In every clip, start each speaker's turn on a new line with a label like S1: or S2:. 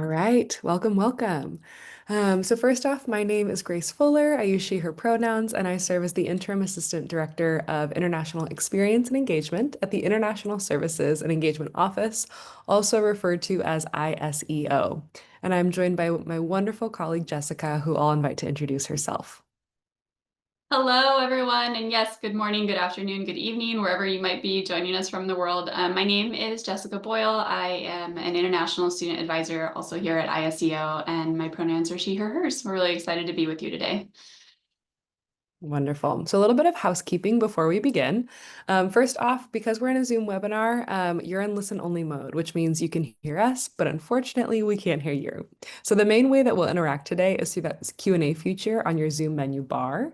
S1: All right, welcome, welcome. So first off, my name is Grace Fuller. I use she, her pronouns, and I serve as the Interim Assistant Director of International Experience and Engagement at the International Services and Engagement Office, also referred to as ISEO. And I'm joined by my wonderful colleague, Jessica, who I'll invite to introduce herself.
S2: Hello, everyone. And yes, good morning, good afternoon, good evening, wherever you might be joining us from the world. My name is Jessica Boyle. I am an international student advisor also here at ISEO, and my pronouns are she, her, hers. We're really excited to be with you today.
S1: Wonderful. So a little bit of housekeeping before we begin. First off, because we're in a Zoom webinar, you're in listen only mode, which means you can hear us, but unfortunately we can't hear you. So the main way that we'll interact today is through that Q&A feature on your Zoom menu bar.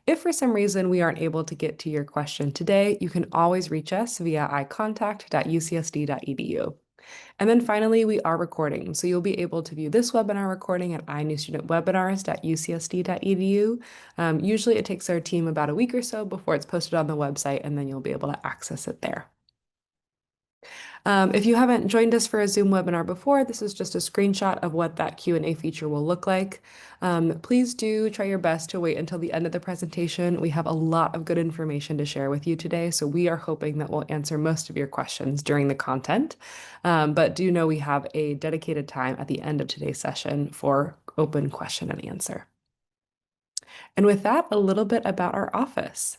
S1: If for some reason we aren't able to get to your question today, you can always reach us via icontact.ucsd.edu. And then finally, we are recording. So you'll be able to view this webinar recording at inewstudentwebinars.ucsd.edu. Usually it takes our team about a week or so before it's posted on the website, and then you'll be able to access it there. If you haven't joined us for a Zoom webinar before, this is just a screenshot of what that Q&A feature will look like. Please do try your best to wait until the end of the presentation. We have a lot of good information to share with you today, so we are hoping that we'll answer most of your questions during the content. But do know we have a dedicated time at the end of today's session for open question and answer. And with that, a little bit about our office.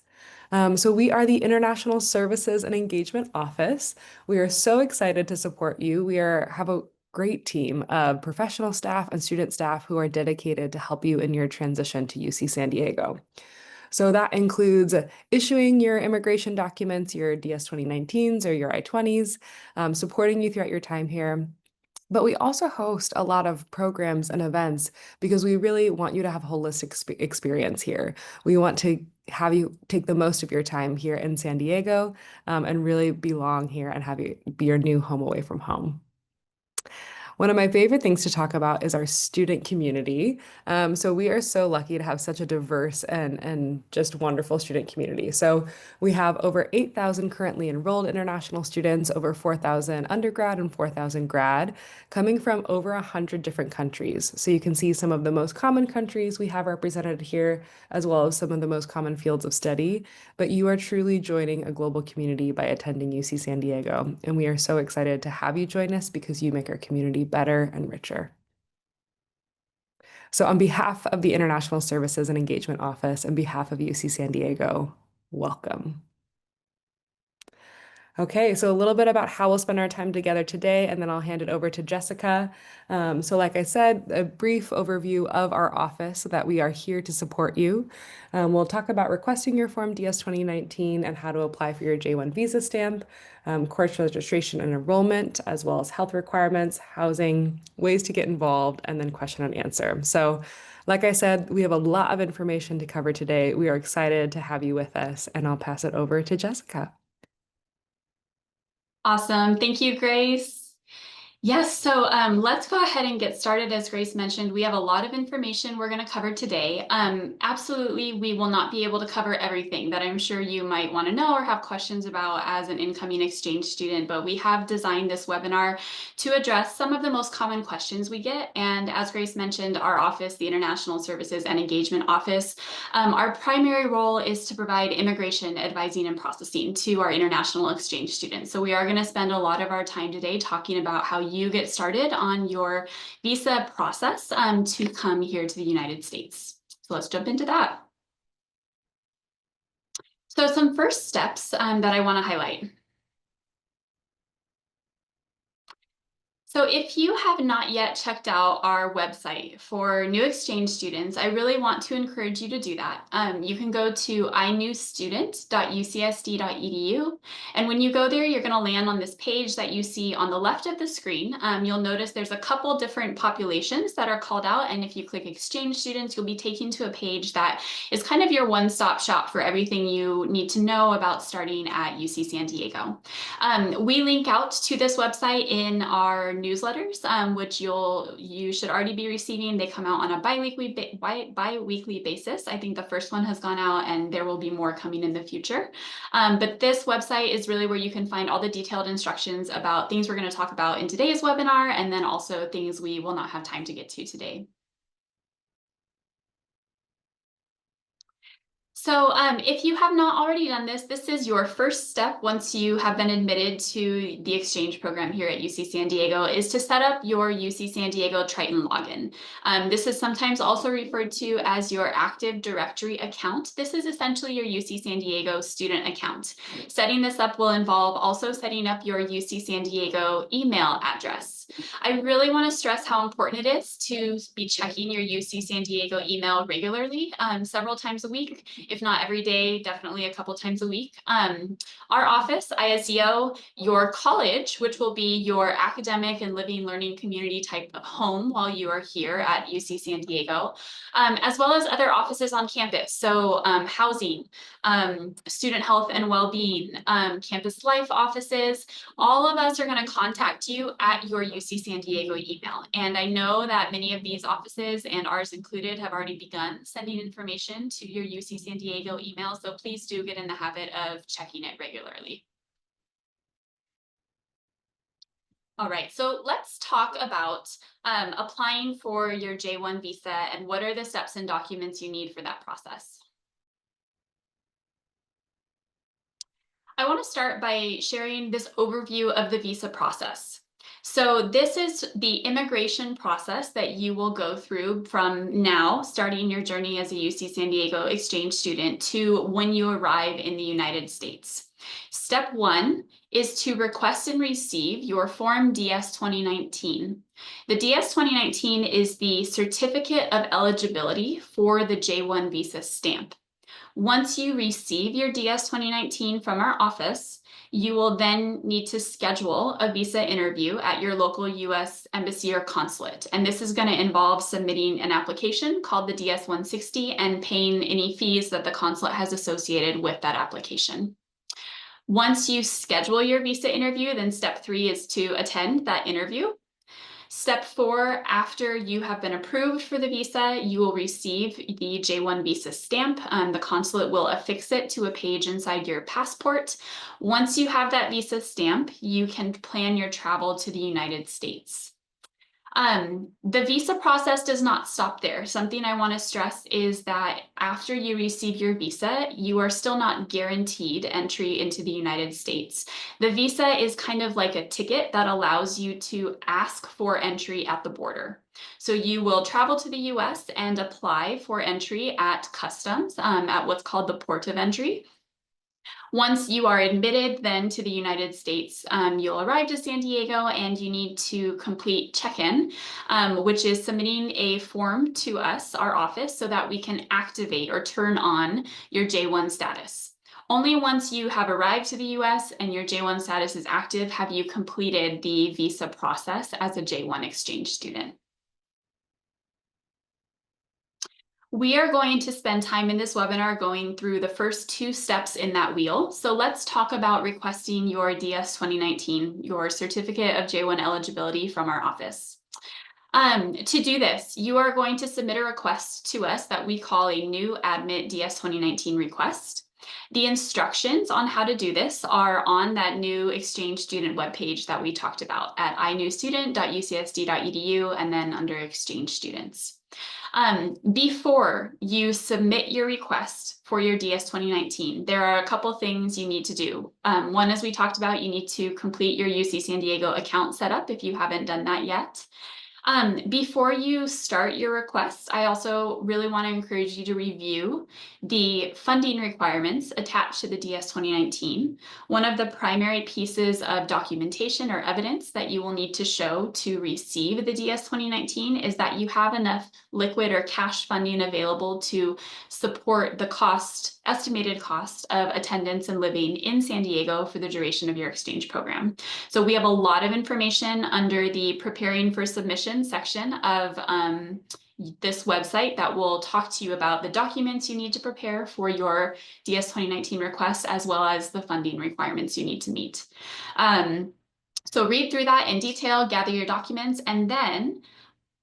S1: So we are the International Services and Engagement Office. We are so excited to support you. Have a great team of professional staff and student staff who are dedicated to help you in your transition to UC San Diego. So that includes issuing your immigration documents, your DS 2019s or your I-20s, supporting you throughout your time here. But we also host a lot of programs and events because we really want you to have a holistic experience here. We want to have you take the most of your time here in San Diego, and really belong here and have you be your new home away from home. One of my favorite things to talk about is our student community. So we are so lucky to have such a diverse and just wonderful student community. So we have over 8,000 currently enrolled international students, over 4,000 undergrad and 4,000 grad, coming from over 100 different countries. So you can see some of the most common countries we have represented here, as well as some of the most common fields of study. But you are truly joining a global community by attending UC San Diego. And we are so excited to have you join us because you make our community better and richer. So on behalf of the International Services and Engagement Office, on behalf of UC San Diego, welcome. Okay, so a little bit about how we'll spend our time together today, and then I'll hand it over to Jessica. So like I said, a brief overview of our office so that we are here to support you. We'll talk about requesting your Form DS 2019 and how to apply for your J1 visa stamp, course registration and enrollment, as well as health requirements, housing, ways to get involved, and then question and answer. So like I said, we have a lot of information to cover today. We are excited to have you with us, and I'll pass it over to Jessica.
S2: Awesome. Thank you, Grace. Yes, so let's go ahead and get started. As Grace mentioned, we have a lot of information we're going to cover today. Absolutely, we will not be able to cover everything that I'm sure you might want to know or have questions about as an incoming exchange student, but we have designed this webinar to address some of the most common questions we get. And as Grace mentioned, our office, the International Services and Engagement Office, our primary role is to provide immigration advising and processing to our international exchange students. So we are going to spend a lot of our time today talking about how you get started on your visa process to come here to the United States. So let's jump into that. So some first steps that I want to highlight. So if you have not yet checked out our website for new exchange students, I really want to encourage you to do that. You can go to inewstudent.ucsd.edu. And when you go there, you're going to land on this page that you see on the left of the screen. You'll notice there's a couple different populations that are called out. And if you click exchange students, you'll be taken to a page that is kind of your one-stop shop for everything you need to know about starting at UC San Diego. We link out to this website in our newsletters, which you should already be receiving. They come out on a bi-weekly basis. I think the first one has gone out, and there will be more coming in the future. But this website is really where you can find all the detailed instructions about things we're going to talk about in today's webinar, and then also things we will not have time to get to today. So if you have not already done this, this is your first step once you have been admitted to the exchange program here at UC San Diego, is to set up your UC San Diego Triton login. This is sometimes also referred to as your Active Directory account. This is essentially your UC San Diego student account. Setting this up will involve also setting up your UC San Diego email address. I really want to stress how important it is to be checking your UC San Diego email regularly, several times a week, if not every day, definitely a couple times a week. Our office, ISEO, your college, which will be your academic and living learning community type of home while you are here at UC San Diego, as well as other offices on campus. So housing, student health and well-being, campus life offices, all of us are going to contact you at your UC San Diego email. And I know that many of these offices, and ours included, have already begun sending information to your UC San Diego email. So please do get in the habit of checking it regularly. All right, so let's talk about applying for your J1 visa and what are the steps and documents you need for that process. I want to start by sharing this overview of the visa process. So this is the immigration process that you will go through from now, starting your journey as a UC San Diego exchange student, to when you arrive in the United States. Step 1 is to request and receive your Form DS 2019. The DS 2019 is the Certificate of Eligibility for the J1 visa stamp. Once you receive your DS 2019 from our office, you will then need to schedule a visa interview at your local US embassy or consulate. And this is going to involve submitting an application called the DS 160 and paying any fees that the consulate has associated with that application. Once you schedule your visa interview, then step 3 is to attend that interview. Step 4, after you have been approved for the visa, you will receive the J1 visa stamp. The consulate will affix it to a page inside your passport. Once you have that visa stamp, you can plan your travel to the United States. The visa process does not stop there. Something I want to stress is that after you receive your visa, you are still not guaranteed entry into the United States. The visa is kind of like a ticket that allows you to ask for entry at the border. So you will travel to the US and apply for entry at customs, at what's called the port of entry. Once you are admitted then to the United States, you'll arrive to San Diego and you need to complete check-in, which is submitting a form to us, our office, so that we can activate or turn on your J1 status. Only once you have arrived to the US and your J1 status is active have you completed the visa process as a J1 exchange student. We are going to spend time in this webinar going through the first 2 steps in that wheel. So let's talk about requesting your DS 2019, your Certificate of J1 Eligibility from our office. To do this, you are going to submit a request to us that we call a new Admit DS 2019 request. The instructions on how to do this are on that new exchange student webpage that we talked about at inewstudent.ucsd.edu and then under exchange students. Before you submit your request for your DS 2019, there are a couple things you need to do. One, as we talked about, you need to complete your UC San Diego account setup if you haven't done that yet. Before you start your request, I also really want to encourage you to review the funding requirements attached to the DS 2019. One of the primary pieces of documentation or evidence that you will need to show to receive the DS 2019 is that you have enough liquid or cash funding available to support the estimated cost of attendance and living in San Diego for the duration of your exchange program. So we have a lot of information under the Preparing for Submission section of this website that will talk to you about the documents you need to prepare for your DS 2019 request, as well as the funding requirements you need to meet. So read through that in detail, gather your documents, and then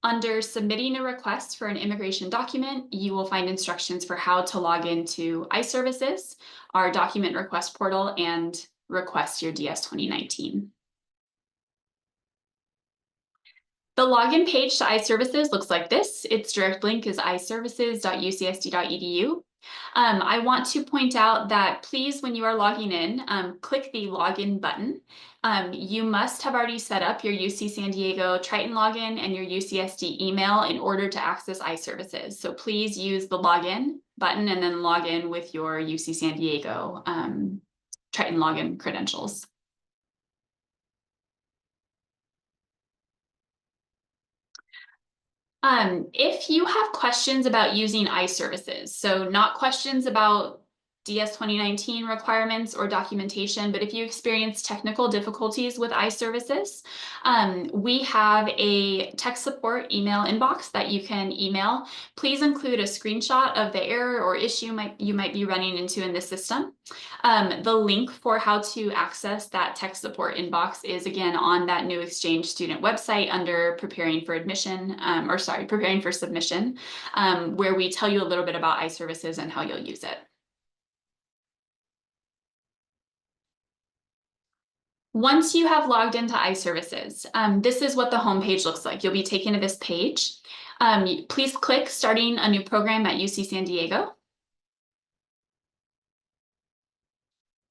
S2: under submitting a request for an immigration document, you will find instructions for how to log into iServices, our document request portal, and request your DS 2019. The login page to iServices looks like this. Its direct link is iservices.ucsd.edu. I want to point out that please, when you are logging in, click the login button. You must have already set up your UC San Diego Triton login and your UCSD email in order to access iServices. So please use the login button and then log in with your UC San Diego Triton login credentials. If you have questions about using iServices, so not questions about DS 2019 requirements or documentation, but if you experience technical difficulties with iServices, we have a tech support email inbox that you can email. Please include a screenshot of the error or issue you might be running into in the system. The link for how to access that tech support inbox is again on that new exchange student website under preparing for admission, preparing for submission, where we tell you a little bit about iServices and how you'll use it. Once you have logged into iServices, this is what the homepage looks like. You'll be taken to this page. Please click Starting a New Program at UC San Diego.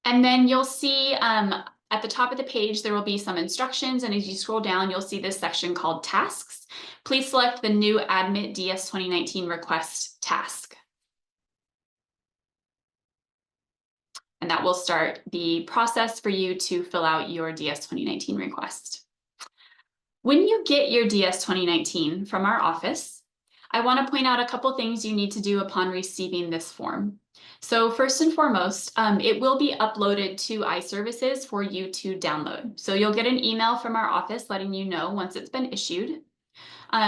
S2: And then you'll see at the top of the page, there will be some instructions. And as you scroll down, you'll see this section called Tasks. Please select the new Admit DS 2019 Request task. And that will start the process for you to fill out your DS 2019 request. When you get your DS 2019 from our office, I want to point out a couple things you need to do upon receiving this form. So first and foremost, it will be uploaded to iServices for you to download. So you'll get an email from our office letting you know once it's been issued.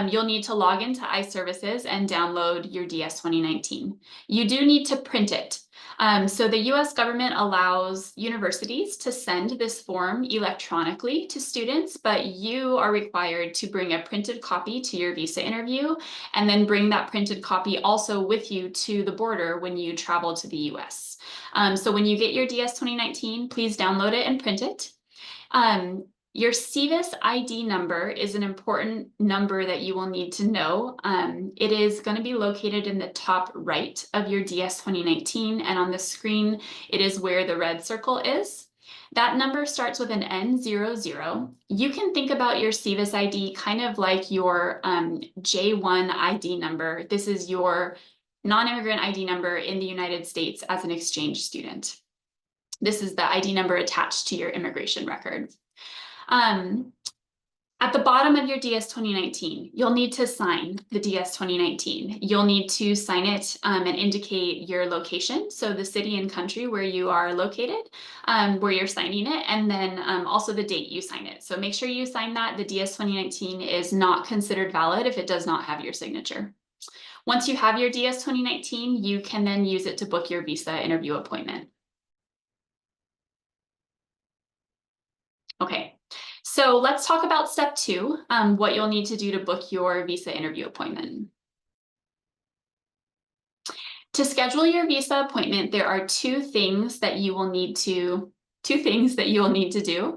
S2: You'll need to log into iServices and download your DS 2019. You do need to print it. So the US government allows universities to send this form electronically to students, but you are required to bring a printed copy to your visa interview and then bring that printed copy also with you to the border when you travel to the US. So when you get your DS 2019, please download it and print it. Your SEVIS ID number is an important number that you will need to know. It is going to be located in the top right of your DS 2019, and on the screen, it is where the red circle is. That number starts with an N00. You can think about your SEVIS ID kind of like your J1 ID number. This is your non-immigrant ID number in the United States as an exchange student. This is the ID number attached to your immigration record. At the bottom of your DS 2019, you'll need to sign the DS 2019. You'll need to sign it and indicate your location, so the city and country where you are located, where you're signing it, and then also the date you sign it. So make sure you sign that. The DS 2019 is not considered valid if it does not have your signature. Once you have your DS 2019, you can then use it to book your visa interview appointment. Okay. So let's talk about step 2, what you'll need to do to book your visa interview appointment. To schedule your visa appointment, there are two things that you will need to do.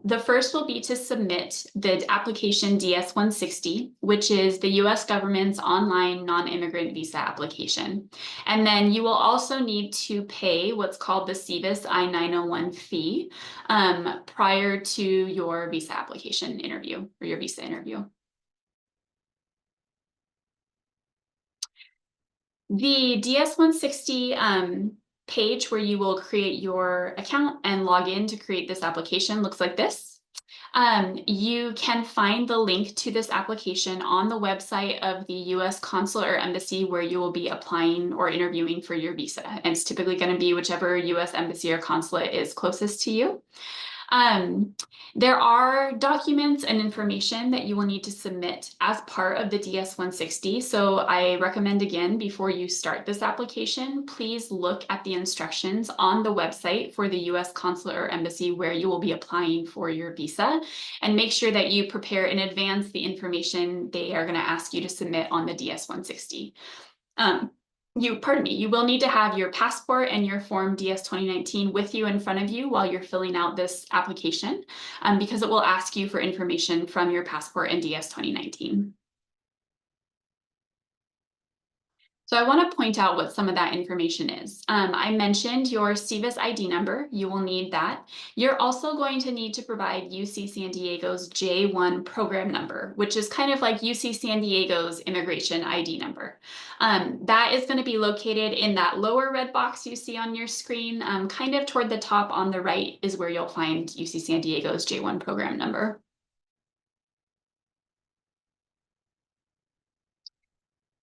S2: The first will be to submit the application DS-160, which is the US government's online non-immigrant visa application. And then you will also need to pay what's called the SEVIS I-901 fee prior to your visa application interview or your visa interview. The DS-160 page where you will create your account and log in to create this application looks like this. You can find the link to this application on the website of the US consulate or embassy where you will be applying or interviewing for your visa. And it's typically going to be whichever US embassy or consulate is closest to you. There are documents and information that you will need to submit as part of the DS-160. So I recommend, again, before you start this application, please look at the instructions on the website for the US consulate or embassy where you will be applying for your visa, and make sure that you prepare in advance the information they are going to ask you to submit on the DS-160. You will need to have your passport and your form DS 2019 with you in front of you while you're filling out this application, because it will ask you for information from your passport and DS 2019. So I want to point out what some of that information is. I mentioned your SEVIS ID number. You will need that. You're also going to need to provide UC San Diego's J1 program number, which is kind of like UC San Diego's immigration ID number. That is going to be located in that lower red box you see on your screen. Kind of toward the top on the right is where you'll find UC San Diego's J1 program number.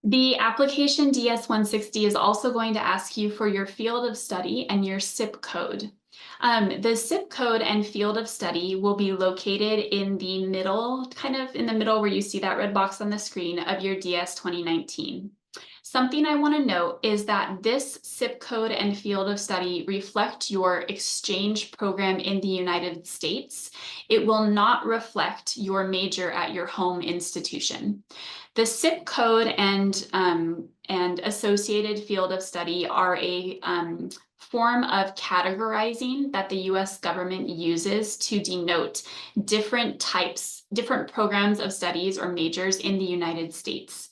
S2: The application DS-160 is also going to ask you for your field of study and your zip code. The zip code and field of study will be located in the middle, kind of in the middle where you see that red box on the screen of your DS 2019. Something I want to note is that this zip code and field of study reflect your exchange program in the United States. It will not reflect your major at your home institution. The zip code and associated field of study are a form of categorizing that the US government uses to denote different programs of studies or majors in the United States.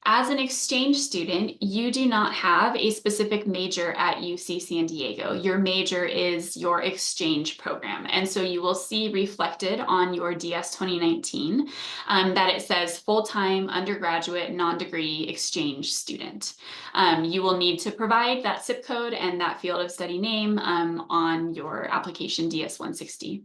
S2: As an exchange student, you do not have a specific major at UC San Diego. Your major is your exchange program. And so you will see reflected on your DS 2019 that it says full-time undergraduate non-degree exchange student. You will need to provide that zip code and that field of study name on your application DS 160.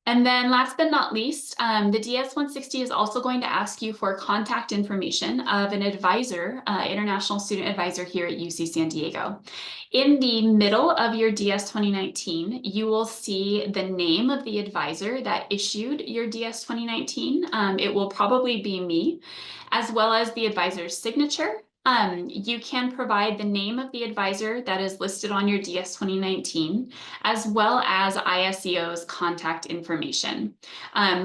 S2: And then last but not least, the DS-160 is also going to ask you for contact information of an advisor, international student advisor here at UC San Diego. In the middle of your DS 2019, you will see the name of the advisor that issued your DS 2019. It will probably be me, as well as the advisor's signature. You can provide the name of the advisor that is listed on your DS 2019, as well as ISEO's contact information.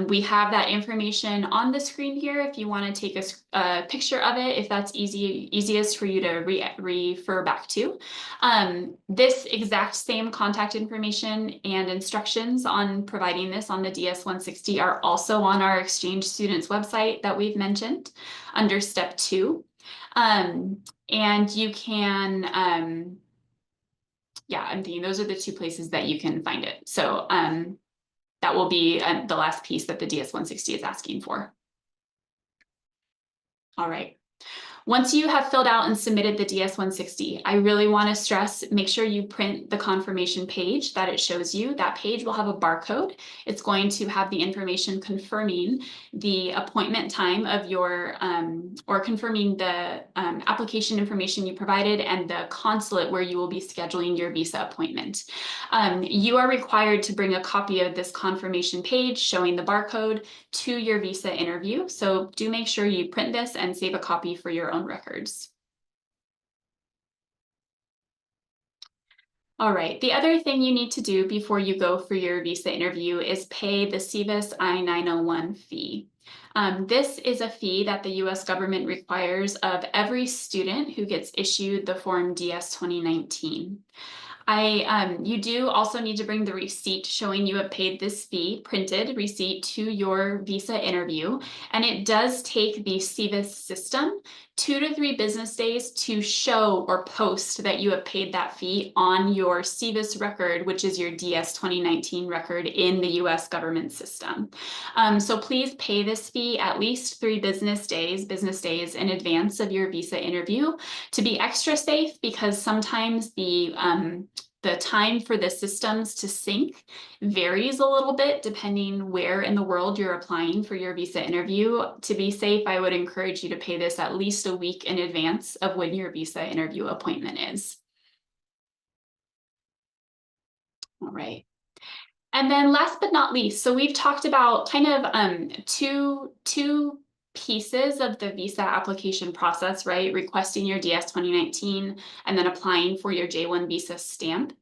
S2: We have that information on the screen here if you want to take a picture of it, if that's easiest for you to refer back to. This exact same contact information and instructions on providing this on the DS-160 are also on our exchange students website that we've mentioned under step 2. And you can, yeah, I'm thinking those are the 2 places that you can find it. So that will be the last piece that the DS-160 is asking for. All right. Once you have filled out and submitted the DS-160, I really want to stress, make sure you print the confirmation page that it shows you. That page will have a barcode. It's going to have the information confirming the appointment time of your, or confirming the application information you provided and the consulate where you will be scheduling your visa appointment. You are required to bring a copy of this confirmation page showing the barcode to your visa interview. So do make sure you print this and save a copy for your own records. All right, the other thing you need to do before you go for your visa interview is pay the SEVIS I-901 fee. This is a fee that the US government requires of every student who gets issued the Form DS 2019. You do also need to bring the receipt showing you have paid this fee, printed receipt, to your visa interview. And it does take the SEVIS system 2 to 3 business days to show or post that you have paid that fee on your SEVIS record, which is your DS 2019 record in the US government system. So please pay this fee at least 3 business days in advance of your visa interview to be extra safe, because sometimes the time for the systems to sync varies a little bit depending where in the world you're applying for your visa interview. To be safe, I would encourage you to pay this at least a week in advance of when your visa interview appointment is. All right. And then last but not least, so we've talked about kind of two pieces of the visa application process, right? Requesting your DS 2019 and then applying for your J1 visa stamp.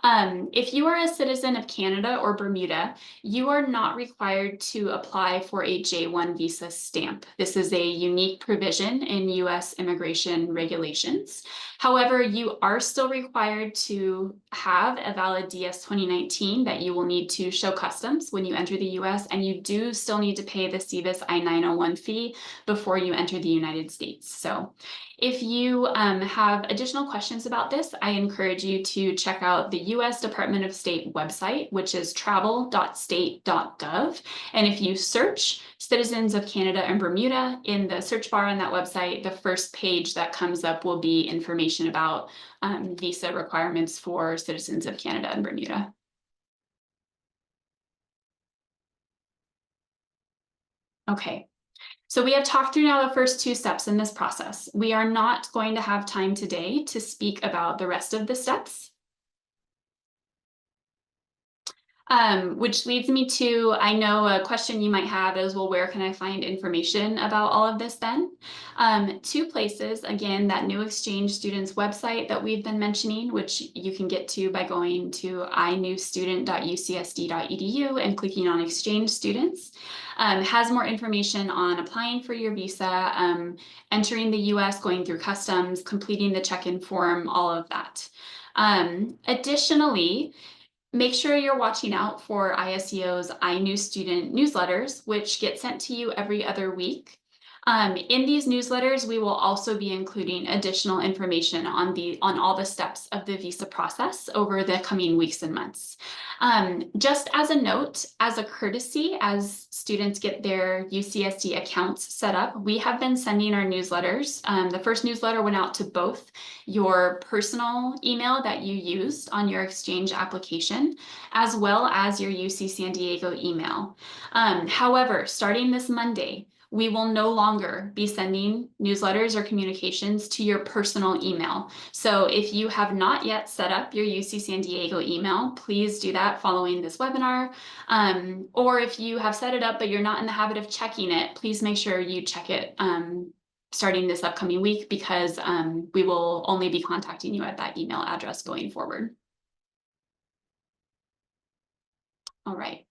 S2: If you are a citizen of Canada or Bermuda, you are not required to apply for a J1 visa stamp. This is a unique provision in US immigration regulations. However, you are still required to have a valid DS 2019 that you will need to show customs when you enter the US, and you do still need to pay the CVIS I-901 fee before you enter the United States. So if you have additional questions about this, I encourage you to check out the US Department of State website, which is travel.state.gov. And if you search citizens of Canada and Bermuda in the search bar on that website, the first page that comes up will be information about visa requirements for citizens of Canada and Bermuda. Okay. So we have talked through now the first two steps in this process. We are not going to have time today to speak about the rest of the steps. Which leads me to, I know a question you might have is, well, where can I find information about all of this then? Two places, again, that new exchange students website that we've been mentioning, which you can get to by going to inewstudent.ucsd.edu and clicking on exchange students, has more information on applying for your visa, entering the US, going through customs, completing the check-in form, all of that. Additionally, make sure you're watching out for ISEO's iNew Student newsletters, which get sent to you every other week. In these newsletters, we will also be including additional information on all the steps of the visa process over the coming weeks and months. Just as a note, as a courtesy, as students get their UCSD accounts set up, we have been sending our newsletters. The first newsletter went out to both your personal email that you used on your exchange application, as well as your UC San Diego email. However, starting this Monday, we will no longer be sending newsletters or communications to your personal email. So if you have not yet set up your UC San Diego email, please do that following this webinar. Or if you have set it up, but you're not in the habit of checking it, please make sure you check it starting this upcoming week, because we will only be contacting you at that email address going forward. All right.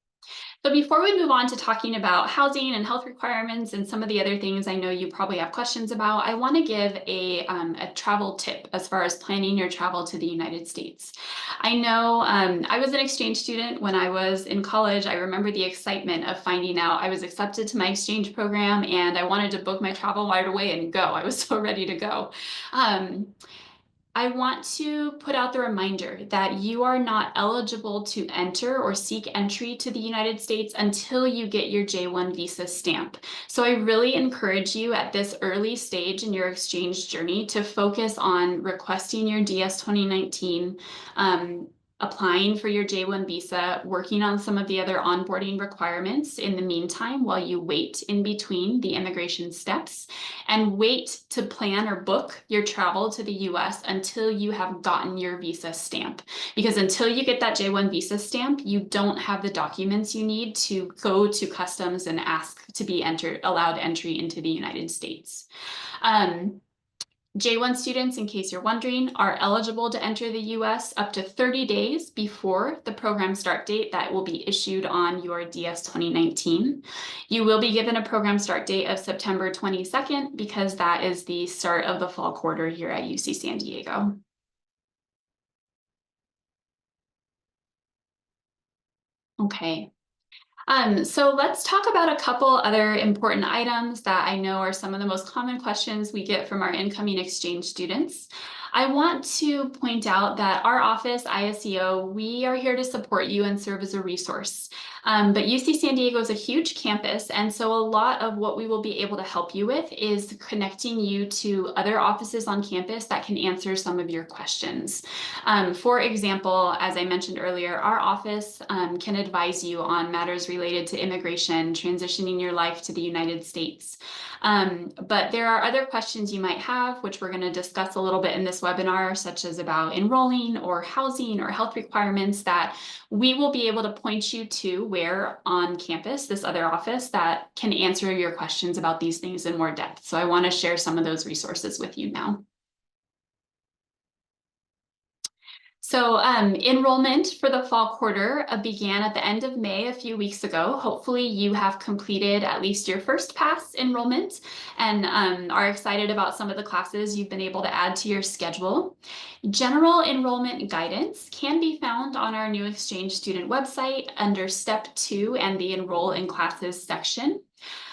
S2: So before we move on to talking about housing and health requirements and some of the other things I know you probably have questions about, I want to give a travel tip as far as planning your travel to the United States. I know I was an exchange student when I was in college. I remember the excitement of finding out I was accepted to my exchange program, and I wanted to book my travel right away and go. I was so ready to go. I want to put out the reminder that you are not eligible to enter or seek entry to the United States until you get your J1 visa stamp. So I really encourage you at this early stage in your exchange journey to focus on requesting your DS 2019, applying for your J1 visa, working on some of the other onboarding requirements in the meantime while you wait in between the immigration steps, and wait to plan or book your travel to the US until you have gotten your visa stamp. Because until you get that J1 visa stamp, you don't have the documents you need to go to customs and ask to be allowed entry into the United States. J1 students, in case you're wondering, are eligible to enter the US up to 30 days before the program start date that will be issued on your DS 2019. You will be given a program start date of September 22nd because that is the start of the fall quarter here at UC San Diego. Okay. So let's talk about a couple other important items that I know are some of the most common questions we get from our incoming exchange students. I want to point out that our office, ISEO, we are here to support you and serve as a resource. But UC San Diego is a huge campus, and so a lot of what we will be able to help you with is connecting you to other offices on campus that can answer some of your questions. For example, as I mentioned earlier, our office can advise you on matters related to immigration, transitioning your life to the United States. But there are other questions you might have, which we're going to discuss a little bit in this this webinar, such as about enrolling or housing or health requirements, that we will be able to point you to where on campus, this other office that can answer your questions about these things in more depth. So I want to share some of those resources with you now. So enrollment for the fall quarter began at the end of May a few weeks ago. Hopefully you have completed at least your first pass enrollment and are excited about some of the classes you've been able to add to your schedule. General enrollment guidance can be found on our new exchange student website under Step 2 and the Enroll in Classes section.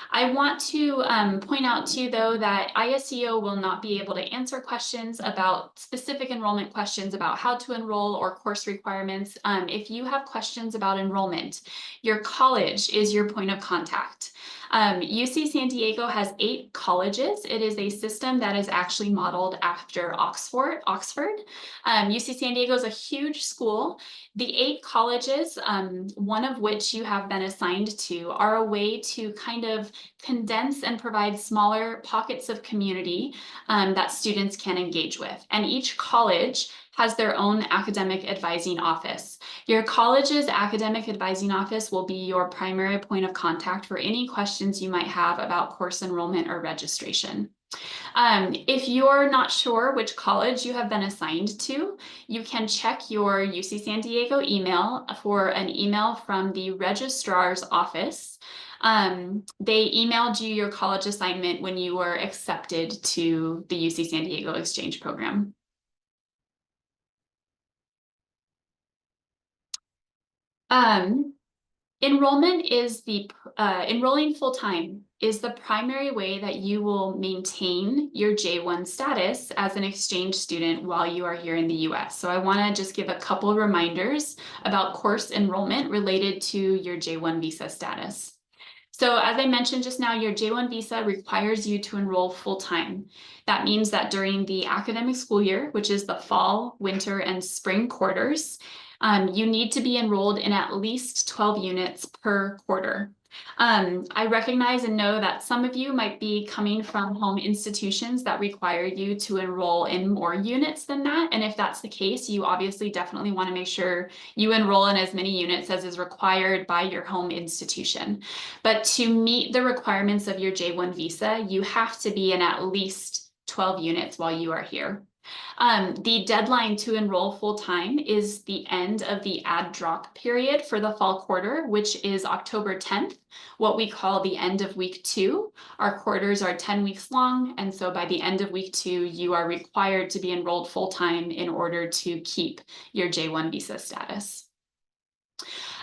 S2: I want to point out to you, though, that ISEO will not be able to answer questions about specific enrollment questions about how to enroll or course requirements. If you have questions about enrollment, your college is your point of contact. UC San Diego has 8 colleges. It is a system that is actually modeled after Oxford. UC San Diego is a huge school. The 8 colleges, one of which you have been assigned to, are a way to kind of condense and provide smaller pockets of community that students can engage with. And each college has their own academic advising office. Your college's academic advising office will be your primary point of contact for any questions you might have about course enrollment or registration. If you're not sure which college you have been assigned to, you can check your UC San Diego email for an email from the registrar's office. They emailed you your college assignment when you were accepted to the UC San Diego exchange program. Enrollment is enrolling full-time is the primary way that you will maintain your J1 status as an exchange student while you are here in the US. So I want to just give a couple of reminders about course enrollment related to your J1 visa status. So as I mentioned just now, your J1 visa requires you to enroll full-time. That means that during the academic school year, which is the fall, winter, and spring quarters, you need to be enrolled in at least 12 units per quarter. I recognize and know that some of you might be coming from home institutions that require you to enroll in more units than that. And if that's the case, you obviously definitely want to make sure you enroll in as many units as is required by your home institution. But to meet the requirements of your J1 visa, you have to be in at least 12 units while you are here. The deadline to enroll full-time is the end of the add drop period for the fall quarter, which is October 10th, what we call the end of week 2. Our quarters are 10 weeks long, and so by the end of week 2, you are required to be enrolled full-time in order to keep your J1 visa status.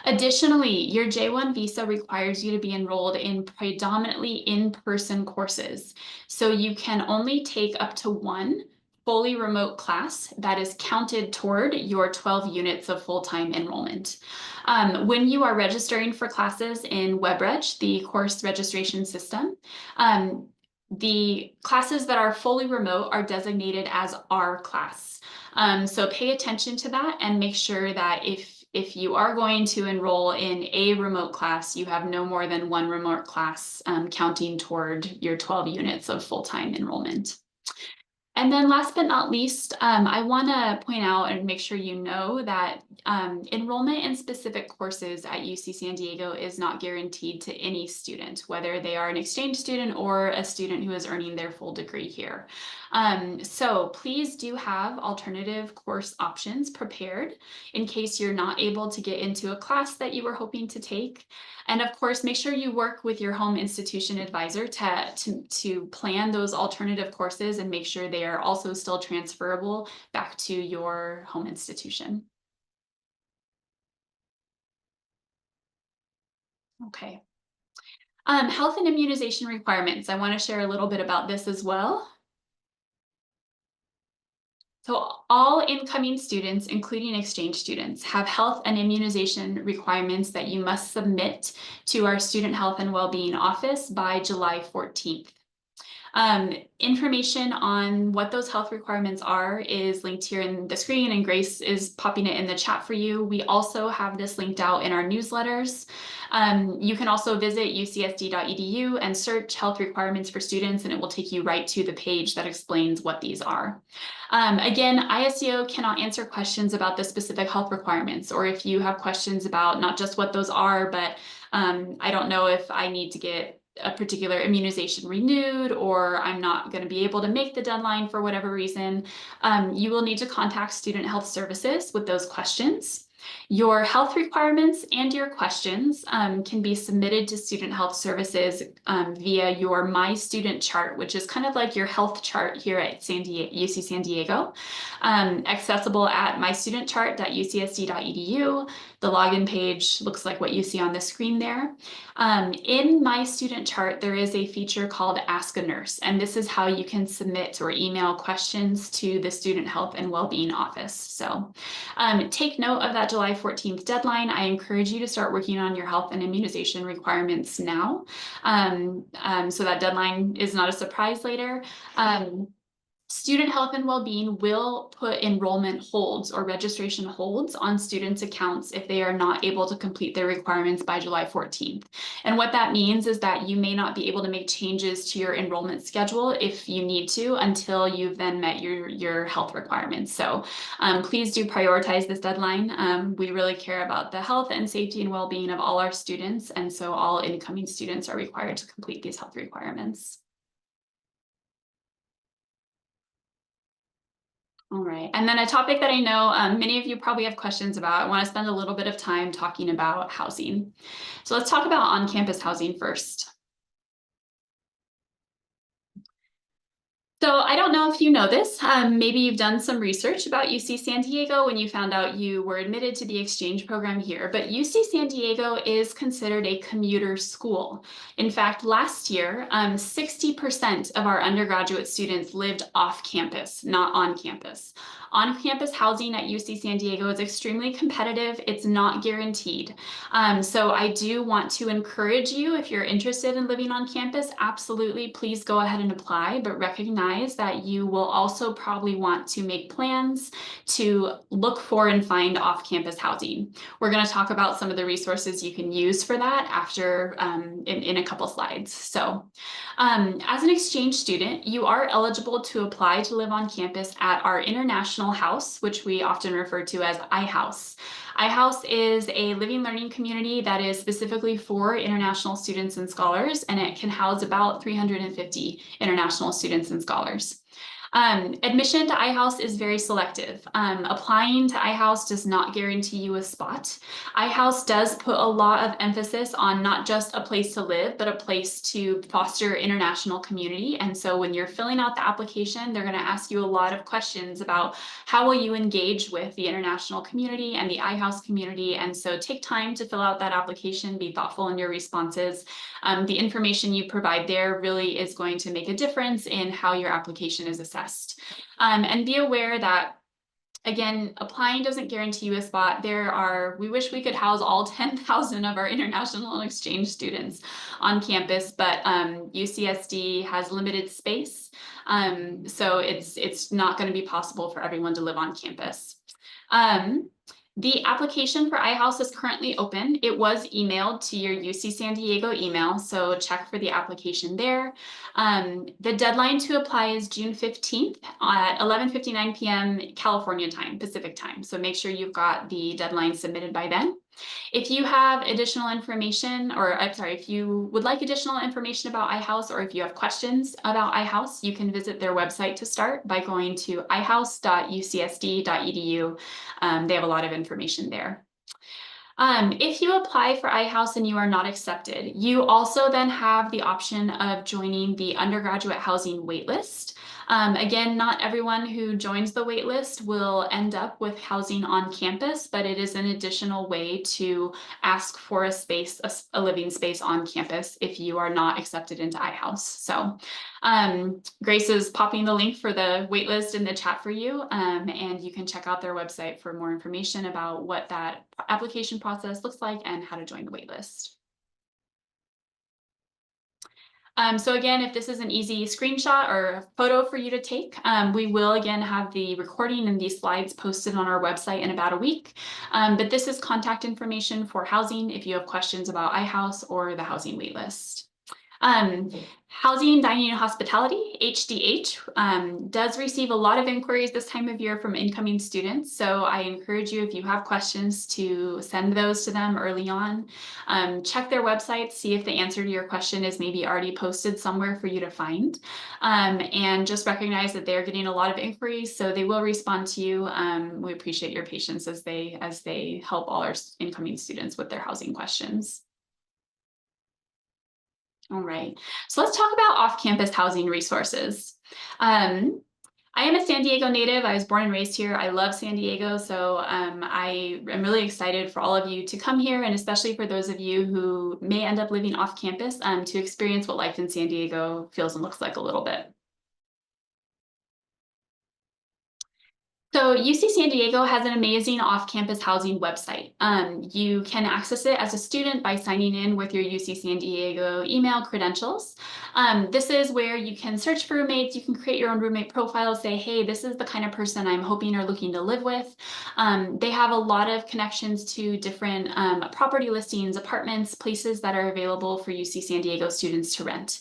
S2: Additionally, your J1 visa requires you to be enrolled in predominantly in-person courses. So you can only take up to 1 fully remote class that is counted toward your 12 units of full-time enrollment. When you are registering for classes in WebReg, the course registration system, the classes that are fully remote are designated as R class. So pay attention to that and make sure that if you are going to enroll in a remote class, you have no more than 1 remote class counting toward your 12 units of full-time enrollment. And then last but not least, I want to point out and make sure you know that enrollment in specific courses at UC San Diego is not guaranteed to any student, whether they are an exchange student or a student who is earning their full degree here. So please do have alternative course options prepared in case you're not able to get into a class that you were hoping to take. And of course, make sure you work with your home institution advisor to plan those alternative courses and make sure they are also still transferable back to your home institution. Okay. Health and immunization requirements. I want to share a little bit about this as well. So all incoming students, including exchange students, have health and immunization requirements that you must submit to our Student Health and Wellbeing Office by July 14th. Information on what those health requirements are is linked here in the screen, and Grace is popping it in the chat for you. We also have this linked out in our newsletters. You can also visit ucsd.edu and search health requirements for students, and it will take you right to the page that explains what these are. Again, ISEO cannot answer questions about the specific health requirements, or if you have questions about not just what those are, but I don't know if I need to get a particular immunization renewed, or I'm not going to be able to make the deadline for whatever reason, you will need to contact Student Health Services with those questions. Your health requirements and your questions can be submitted to Student Health Services via your My Student Chart, which is kind of like your health chart here at UC San Diego, accessible at mystudentchart.ucsd.edu. The login page looks like what you see on the screen there. In My Student Chart, there is a feature called Ask a Nurse, and this is how you can submit or email questions to the Student Health and Wellbeing Office. So take note of that July 14th deadline. I encourage you to start working on your health and immunization requirements now, so that deadline is not a surprise later. Student Health and Wellbeing will put enrollment holds or registration holds on students' accounts if they are not able to complete their requirements by July 14th. And what that means is that you may not be able to make changes to your enrollment schedule if you need to until you've then met your health requirements. So please do prioritize this deadline. We really care about the health and safety and well-being of all our students, and so all incoming students are required to complete these health requirements. All right, and then a topic that I know many of you probably have questions about, I want to spend a little bit of time talking about housing. So let's talk about on-campus housing first. So I don't know if you know this, maybe you've done some research about UC San Diego when you found out you were admitted to the exchange program here, but UC San Diego is considered a commuter school. In fact, last year, 60% of our undergraduate students lived off campus, not on campus. On-campus housing at UC San Diego is extremely competitive. It's not guaranteed. So I do want to encourage you, if you're interested in living on campus, absolutely, please go ahead and apply, but recognize that you will also probably want to make plans to look for and find off-campus housing. We're going to talk about some of the resources you can use for that after in a couple slides. So as an exchange student, you are eligible to apply to live on campus at our International House, which we often refer to as iHouse. iHouse is a living learning community that is specifically for international students and scholars, and it can house about 350 international students and scholars. Admission to iHouse is very selective. Applying to iHouse does not guarantee you a spot. iHouse does put a lot of emphasis on not just a place to live, but a place to foster international community. And so when you're filling out the application, they're going to ask you a lot of questions about how will you engage with the international community and the iHouse community. And so take time to fill out that application, be thoughtful in your responses. The information you provide there really is going to make a difference in how your application is assessed. And be aware that, again, applying doesn't guarantee you a spot. We wish we could house all 10,000 of our international exchange students on campus, but UCSD has limited space. So it's not going to be possible for everyone to live on campus. The application for iHouse is currently open. It was emailed to your UC San Diego email, so check for the application there. The deadline to apply is June 15th at 11:59 p.m. California time, Pacific time. So make sure you've got the deadline submitted by then. If you have additional information, or I'm sorry, if you would like additional information about iHouse, or if you have questions about iHouse, you can visit their website to start by going to ihouse.ucsd.edu. They have a lot of information there. If you apply for iHouse and you are not accepted, you also then have the option of joining the undergraduate housing waitlist. Again, not everyone who joins the waitlist will end up with housing on campus, but it is an additional way to ask for a space, a living space on campus if you are not accepted into iHouse. So Grace is popping the link for the waitlist in the chat for you, and you can check out their website for more information about what that application process looks like and how to join the waitlist. So again, if this is an easy screenshot or photo for you to take, we will again have the recording and these slides posted on our website in about a week. But this is contact information for housing if you have questions about iHouse or the housing waitlist. Um, Housing, Dining, and Hospitality, HDH, does receive a lot of inquiries this time of year from incoming students. So I encourage you, if you have questions, to send those to them early on. Check their website, see if the answer to your question is maybe already posted somewhere for you to find. And just recognize that they're getting a lot of inquiries, so they will respond to you. We appreciate your patience as they help all our incoming students with their housing questions. All right, so let's talk about off-campus housing resources. I am a San Diego native. I was born and raised here. I love San Diego, so I am really excited for all of you to come here, and especially for those of you who may end up living off campus to experience what life in San Diego feels and looks like a little bit. So UC San Diego has an amazing off-campus housing website. You can access it as a student by signing in with your UC San Diego email credentials. This is where you can search for roommates. You can create your own roommate profile, say, hey, this is the kind of person I'm hoping or looking to live with. They have a lot of connections to different property listings, apartments, places that are available for UC San Diego students to rent.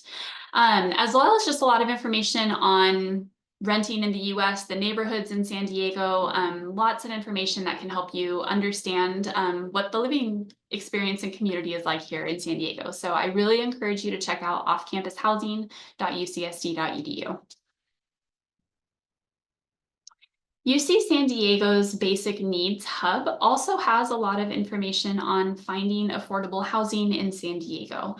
S2: As well as just a lot of information on renting in the US, the neighborhoods in San Diego, lots of information that can help you understand what the living experience and community is like here in San Diego. So I really encourage you to check out offcampushousing.ucsd.edu. UC San Diego's Basic Needs Hub also has a lot of information on finding affordable housing in San Diego.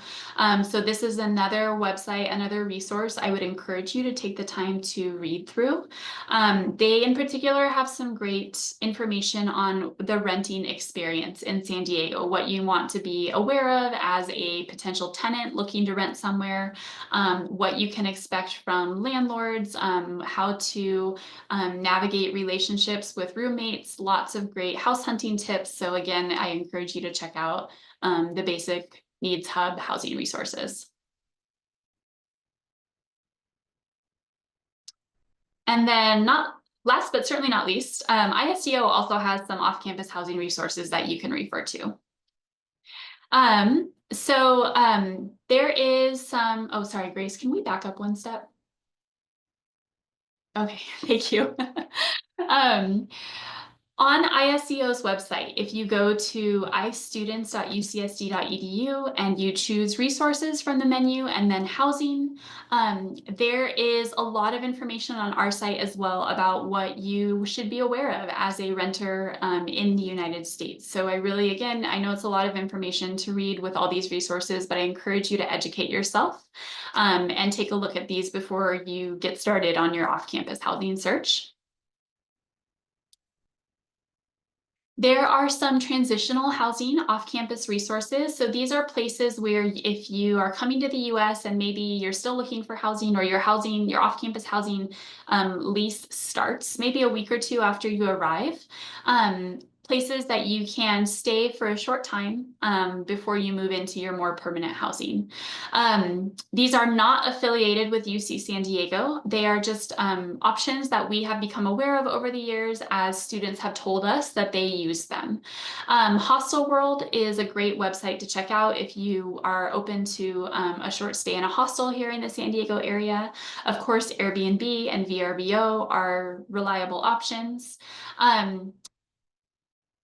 S2: So this is another website, another resource I would encourage you to take the time to read through. They in particular have some great information on the renting experience in San Diego, what you want to be aware of as a potential tenant looking to rent somewhere, what you can expect from landlords, how to navigate relationships with roommates, lots of great house hunting tips. So again, I encourage you to check out the Basic Needs Hub housing resources. And then last but certainly not least, ISEO also has some off-campus housing resources that you can refer to. There is some, oh, sorry, Grace, can we back up one step? Okay, thank you. On ISEO's website, if you go to istudents.ucsd.edu and you choose resources from the menu and then housing, there is a lot of information on our site as well about what you should be aware of as a renter in the United States. So I really, again, I know it's a lot of information to read with all these resources, but I encourage you to educate yourself and take a look at these before you get started on your off-campus housing search. There are some transitional housing off-campus resources. So these are places where if you are coming to the US and maybe you're still looking for housing or your off-campus housing lease starts maybe a week or two after you arrive. Places that you can stay for a short time before you move into your more permanent housing. These are not affiliated with UC San Diego. They are just options that we have become aware of over the years as students have told us that they use them. Hostel World is a great website to check out if you are open to a short stay in a hostel here in the San Diego area. Of course, Airbnb and VRBO are reliable options.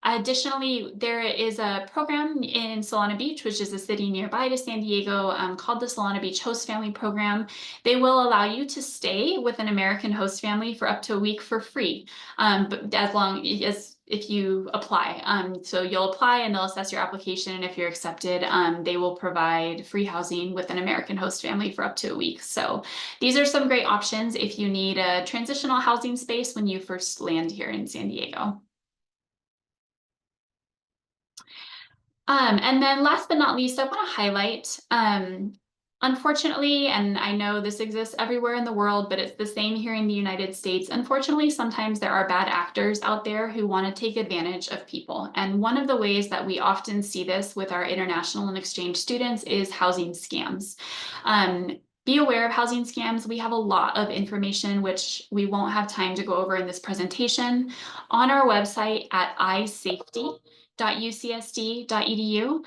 S2: Additionally, there is a program in Solana Beach, which is a city nearby to San Diego, called the Solana Beach Host Family Program. They will allow you to stay with an American host family for up to a week for free, but as long as if you apply. So you'll apply and they'll assess your application, and if you're accepted, they will provide free housing with an American host family for up to a week. So these are some great options if you need a transitional housing space when you first land here in San Diego. And then last but not least, I want to highlight Unfortunately, and I know this exists everywhere in the world, but it's the same here in the United States. Unfortunately, sometimes there are bad actors out there who want to take advantage of people. And one of the ways that we often see this with our international and exchange students is housing scams. Be aware of housing scams. We have a lot of information, which we won't have time to go over in this presentation, on our website at isafety.ucsd.edu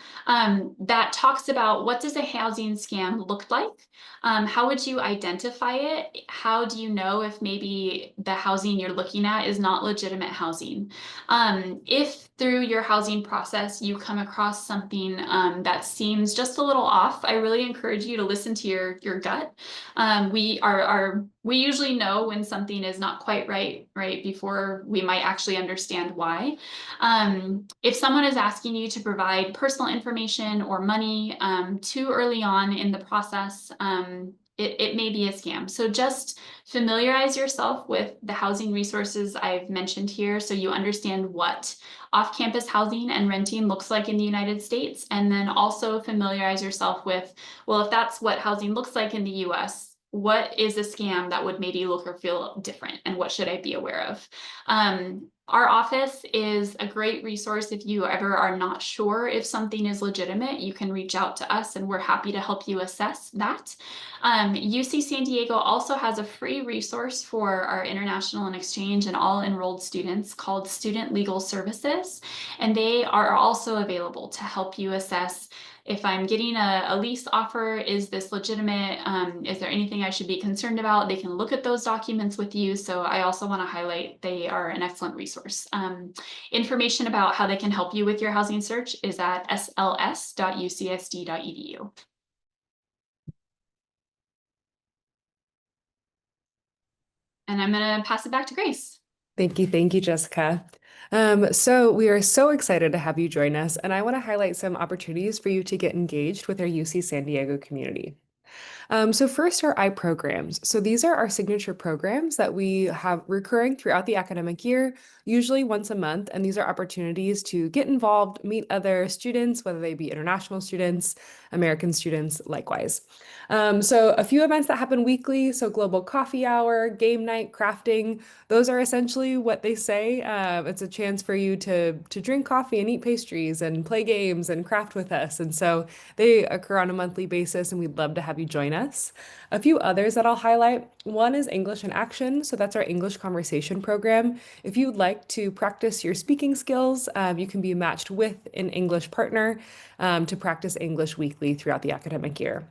S2: that talks about what does a housing scam look like? How would you identify it? How do you know if maybe the housing you're looking at is not legitimate housing? If through your housing process you come across something that seems just a little off, I really encourage you to listen to your gut. We usually know when something is not quite right before we might actually understand why. If someone is asking you to provide personal information or money too early on in the process, it may be a scam. So just familiarize yourself with the housing resources I've mentioned here so you understand what off-campus housing and renting looks like in the United States. And then also familiarize yourself with, well, if that's what housing looks like in the US, what is a scam that would maybe look or feel different and what should I be aware of? Our office is a great resource if you ever are not sure if something is legitimate. You can reach out to us and we're happy to help you assess that. UC San Diego also has a free resource for our international and exchange and all enrolled students called Student Legal Services. And they are also available to help you assess if I'm getting a lease offer, is this legitimate? Is there anything I should be concerned about? They can look at those documents with you. So I also want to highlight they are an excellent resource. Information about how they can help you with your housing search is at sls.ucsd.edu. And I'm going to pass it back to Grace.
S1: Thank you, Jessica. So we are so excited to have you join us, and I want to highlight some opportunities for you to get engaged with our UC San Diego community. So first are programs. So these are our signature programs that we have recurring throughout the academic year, usually once a month. And these are opportunities to get involved, meet other students, whether they be international students, American students, likewise. So a few events that happen weekly. So global coffee hour, game night, crafting. Those are essentially what they say. It's a chance for you to drink coffee and eat pastries and play games and craft with us. And so they occur on a monthly basis, and we'd love to have you join us. A few others that I'll highlight. One is English in Action. So that's our English conversation program. If you'd like to practice your speaking skills, you can be matched with an English partner to practice English weekly throughout the academic year.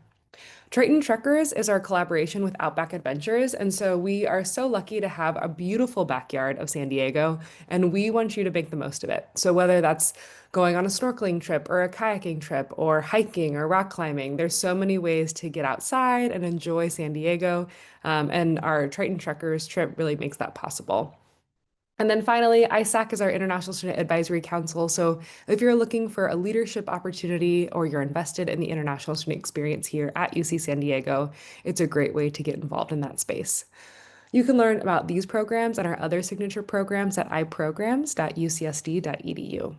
S1: Triton Trekkers is our collaboration with Outback Adventures, and so we are so lucky to have a beautiful backyard of San Diego, and we want you to make the most of it. So whether that's going on a snorkeling trip or a kayaking trip or hiking or rock climbing, there's so many ways to get outside and enjoy San Diego, and our Triton Trekkers trip really makes that possible. And then finally, ISAC is our International Student Advisory Council. So if you're looking for a leadership opportunity or you're invested in the international student experience here at UC San Diego, it's a great way to get involved in that space. You can learn about these programs and our other signature programs at iprograms.ucsd.edu.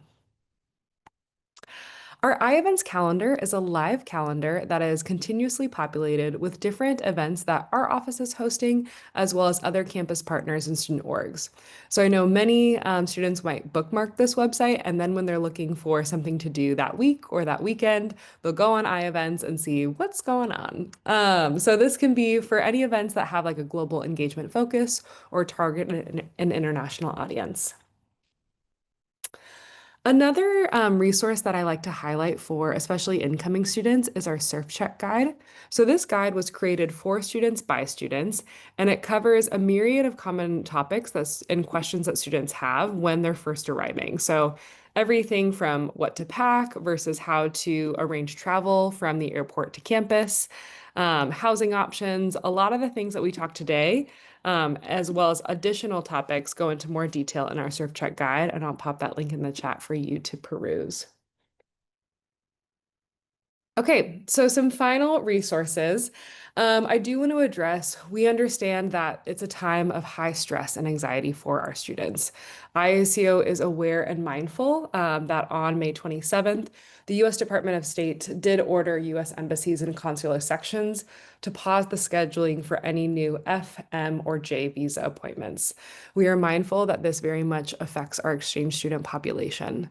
S1: Our iEvents calendar is a live calendar that is continuously populated with different events that our office is hosting, as well as other campus partners and student orgs. So I know many students might bookmark this website, and then when they're looking for something to do that week or that weekend, they'll go on iEvents and see what's going on. So this can be for any events that have like a global engagement focus or target an international audience. Another resource that I like to highlight for especially incoming students is our Surf Check guide. So this guide was created for students by students, and it covers a myriad of common topics and questions that students have when they're first arriving. So everything from what to pack versus how to arrange travel from the airport to campus, housing options, a lot of the things that we talked today as well as additional topics go into more detail in our Surf Check guide, and I'll pop that link in the chat for you to peruse. Okay, so some final resources. I do want to address, we understand that it's a time of high stress and anxiety for our students. ISEO is aware and mindful that on May 27th, the U.S. Department of State did order U.S. embassies and consular sections to pause the scheduling for any new F, M, or J visa appointments. We are mindful that this very much affects our exchange student population.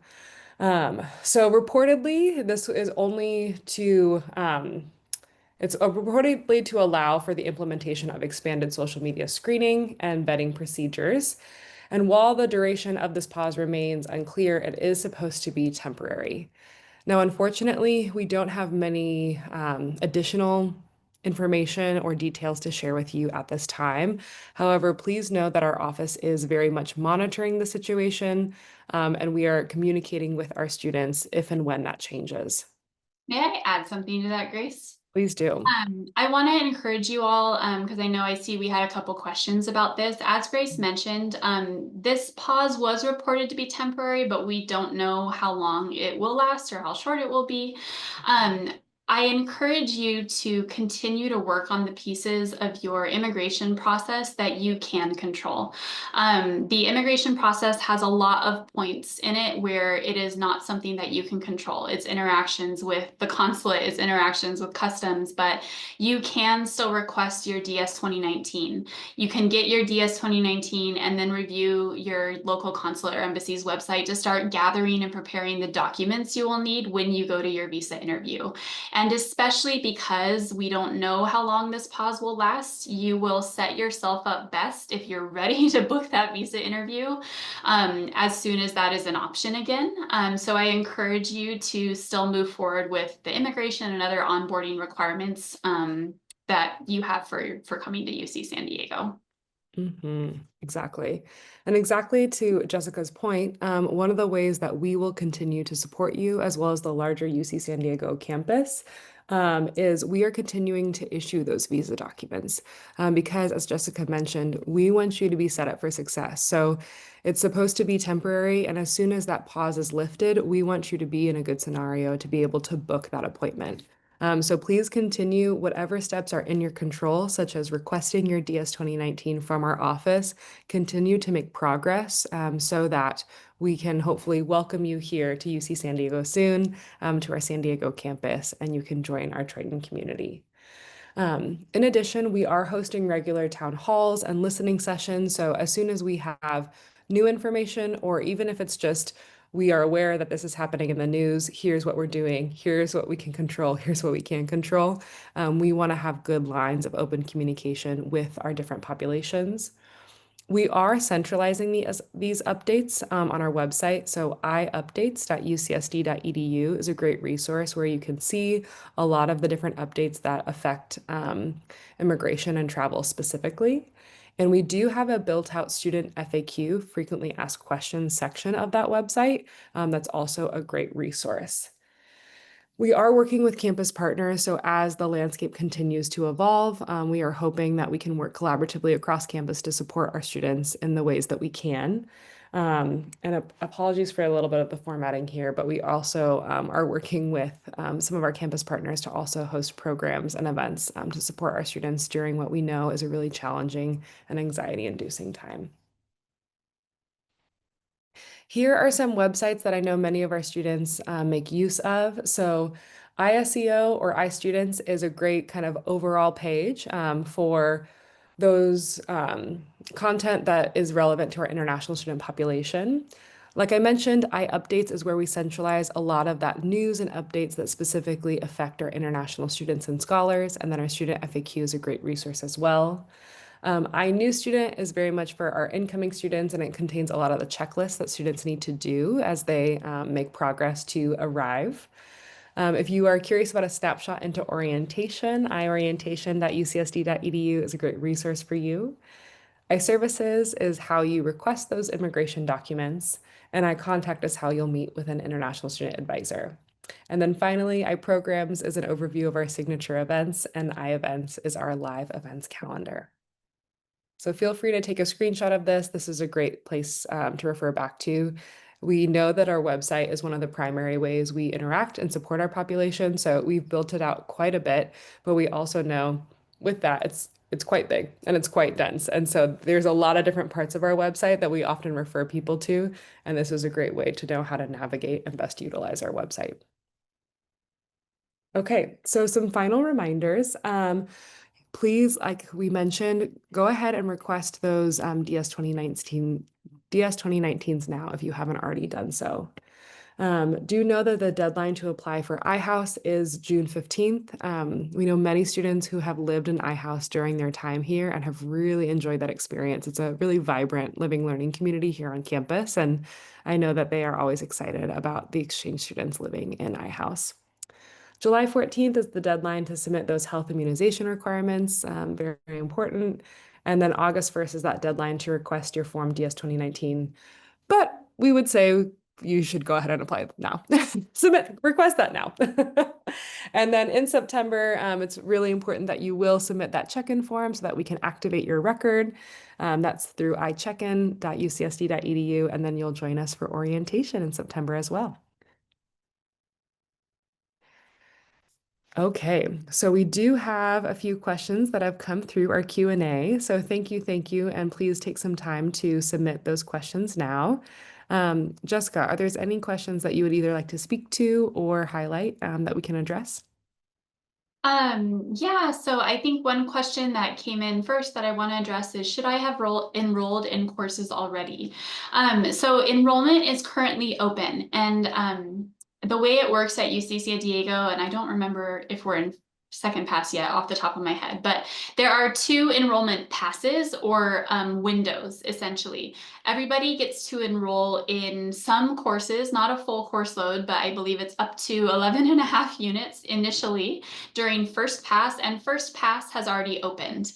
S1: So reportedly, this is only to it's reportedly to allow for the implementation of expanded social media screening and vetting procedures. And while the duration of this pause remains unclear, it is supposed to be temporary. Now, unfortunately, we don't have many additional information or details to share with you at this time. However, please know that our office is very much monitoring the situation, and we are communicating with our students if and when that changes.
S2: May I add something to that, Grace?
S1: Please do.
S2: I want to encourage you all because I know I see we had a couple questions about this. As Grace mentioned, this pause was reported to be temporary, but we don't know how long it will last or how short it will be. Um, I encourage you to continue to work on the pieces of your immigration process that you can control. The immigration process has a lot of points in it where it is not something that you can control. It's interactions with the consulate, it's interactions with customs, but you can still request your DS 2019. You can get your DS 2019 and then review your local consulate or embassy's website to start gathering and preparing the documents you will need when you go to your visa interview. And especially because we don't know how long this pause will last, you will set yourself up best if you're ready to book that visa interview as soon as that is an option again. So I encourage you to still move forward with the immigration and other onboarding requirements that you have for coming to UC San Diego.
S1: Exactly. And exactly to Jessica's point, one of the ways that we will continue to support you, as well as the larger UC San Diego campus, is we are continuing to issue those visa documents. Because, as Jessica mentioned, we want you to be set up for success. So it's supposed to be temporary. And as soon as that pause is lifted, we want you to be in a good scenario to be able to book that appointment. So please continue whatever steps are in your control, such as requesting your DS 2019 from our office. Continue to make progress so that we can hopefully welcome you here to UC San Diego soon, to our San Diego campus, and you can join our Triton community. In addition, we are hosting regular town halls and listening sessions. So as soon as we have new information, or even if it's just we are aware that this is happening in the news, here's what we're doing, here's what we can control, here's what we can't control. We want to have good lines of open communication with our different populations. We are centralizing these updates on our website. So iupdates.ucsd.edu is a great resource where you can see a lot of the different updates that affect immigration and travel specifically. And we do have a built-out student FAQ, frequently asked questions section of that website. That's also a great resource. We are working with campus partners, so as the landscape continues to evolve, we are hoping that we can work collaboratively across campus to support our students in the ways that we can. And apologies for a little bit of the formatting here, but we also are working with some of our campus partners to also host programs and events to support our students during what we know is a really challenging and anxiety-inducing time. Here are some websites that I know many of our students make use of. So ISEO or iStudents is a great kind of overall page for those content that is relevant to our international student population. Like I mentioned, iUpdates is where we centralize a lot of that news and updates that specifically affect our international students and scholars, and then our student FAQ is a great resource as well. iNew Student is very much for our incoming students, and it contains a lot of the checklists that students need to do as they make progress to arrive. If you are curious about a snapshot into orientation, iorientation.ucsd.edu is a great resource for you. iServices is how you request those immigration documents, and iContact is how you'll meet with an international student advisor. And then finally, iPrograms is an overview of our signature events, and iEvents is our live events calendar. So feel free to take a screenshot of this. This is a great place to refer back to. We know that our website is one of the primary ways we interact and support our population, so we've built it out quite a bit, but we also know with that it's quite big and it's quite dense. And so there's a lot of different parts of our website that we often refer people to, and this is a great way to know how to navigate and best utilize our website. Okay, so some final reminders. Please, like we mentioned, go ahead and request those DS 2019s now if you haven't already done so. Do know that the deadline to apply for iHouse is June 15th. We know many students who have lived in iHouse during their time here and have really enjoyed that experience. It's a really vibrant living learning community here on campus, and I know that they are always excited about the exchange students living in iHouse. July 14th is the deadline to submit those health immunization requirements, very, very important. And then August 1st is that deadline to request your Form DS 2019. But we would say you should go ahead and apply now. Request that now. And then in September, it's really important that you will submit that check-in form so that we can activate your record. That's through icheckin.ucsd.edu, and then you'll join us for orientation in September as well. Okay, so we do have a few questions that have come through our Q&A. So thank you, and please take some time to submit those questions now. Jessica, are there any questions that you would either like to speak to or highlight that we can address?
S2: Yeah, so I think one question that came in first that I want to address is, should I have enrolled in courses already? So enrollment is currently open, and the way it works at UC San Diego, and I don't remember if we're in second pass yet off the top of my head, but there are two enrollment passes or windows, essentially. Everybody gets to enroll in some courses, not a full course load, but I believe it's up to 11 and a half units initially during first pass, and first pass has already opened.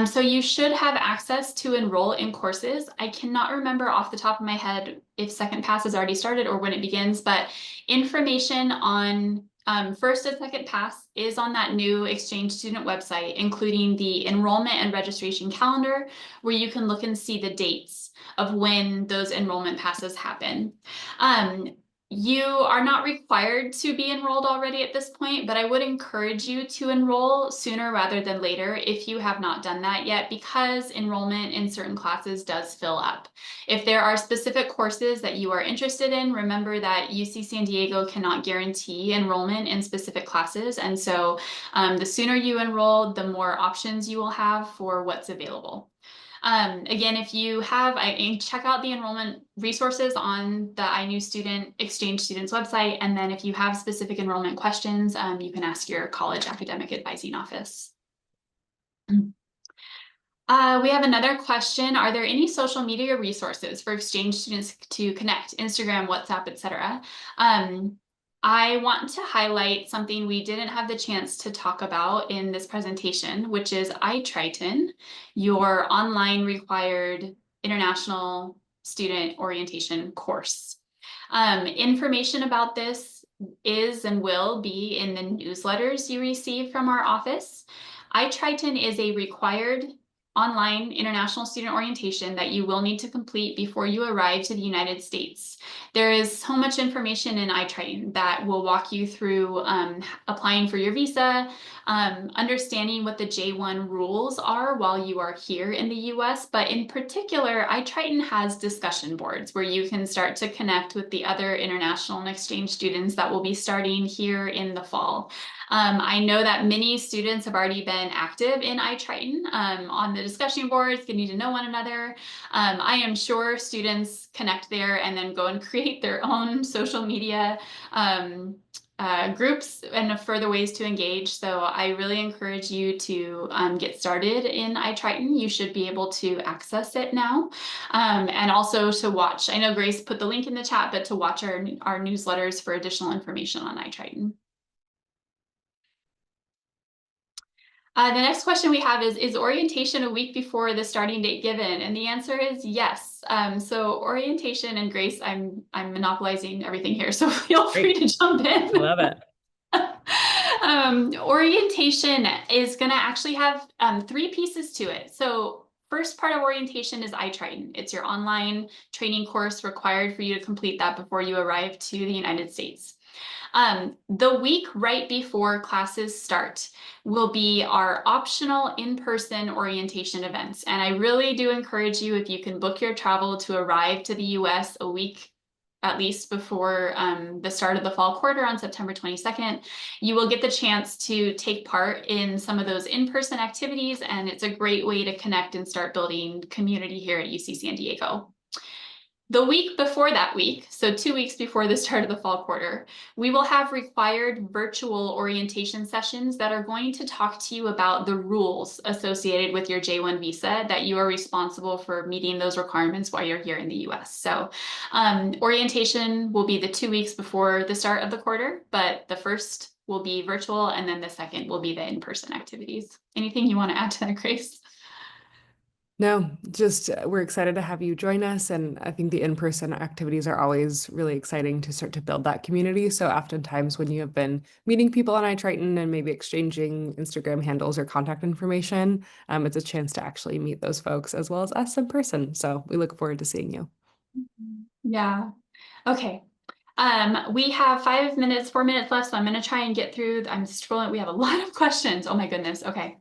S2: So you should have access to enroll in courses. I cannot remember off the top of my head if second pass has already started or when it begins, but information on first and second pass is on that new exchange student website, including the enrollment and registration calendar, where you can look and see the dates of when those enrollment passes happen. You are not required to be enrolled already at this point, but I would encourage you to enroll sooner rather than later if you have not done that yet, because enrollment in certain classes does fill up. If there are specific courses that you are interested in, remember that UC San Diego cannot guarantee enrollment in specific classes. And so the sooner you enroll, the more options you will have for what's available. Again, if you have, check out the enrollment resources on the iNew Student Exchange Students website. And then if you have specific enrollment questions, you can ask your college academic advising office. We have another question. Are there any social media resources for exchange students to connect, Instagram, WhatsApp, etc.? I want to highlight something we didn't have the chance to talk about in this presentation, which is iTriton, your online required international student orientation course. Information about this is and will be in the newsletters you receive from our office. iTriton is a required online international student orientation that you will need to complete before you arrive to the United States. There is so much information in iTriton that will walk you through applying for your visa, understanding what the J1 rules are while you are here in the US, but in particular, iTriton has discussion boards where you can start to connect with the other international and exchange students that will be starting here in the fall. I know that many students have already been active in iTriton on the discussion boards, getting to know one another. I am sure students connect there and then go and create their own social media groups and further ways to engage. So I really encourage you to get started in iTriton. You should be able to access it now. And also to watch, I know Grace put the link in the chat, but to watch our newsletters for additional information on iTriton. The next question we have is orientation a week before the starting date given? And the answer is yes. So orientation, and Grace, I'm monopolizing everything here, so feel free to jump in.
S1: I love it.
S2: Orientation is going to actually have 3 pieces to it. So first part of orientation is iTriton. It's your online training course required for you to complete that before you arrive to the United States. The week right before classes start will be our optional in-person orientation events. And I really do encourage you, if you can book your travel to arrive to the US a week at least before the start of the fall quarter on September 22nd, you will get the chance to take part in some of those in-person activities, and it's a great way to connect and start building community here at UC San Diego. The week before that week, so 2 weeks before the start of the fall quarter, we will have required virtual orientation sessions that are going to talk to you about the rules associated with your J-1 visa, that you are responsible for meeting those requirements while you're here in the US. So orientation will be the 2 weeks before the start of the quarter, but the first will be virtual, and then the second will be the in-person activities. Anything you want to add to that, Grace?
S1: No, just we're excited to have you join us. And I think the in-person activities are always really exciting to start to build that community. So oftentimes when you have been meeting people on iTriton and maybe exchanging Instagram handles or contact information, it's a chance to actually meet those folks as well as us in person. So we look forward to seeing you.
S2: Yeah. Okay. We have 5 minutes, 4 minutes left, so I'm going to try and get through. I'm scrolling. We have a lot of questions. Oh my goodness. Okay.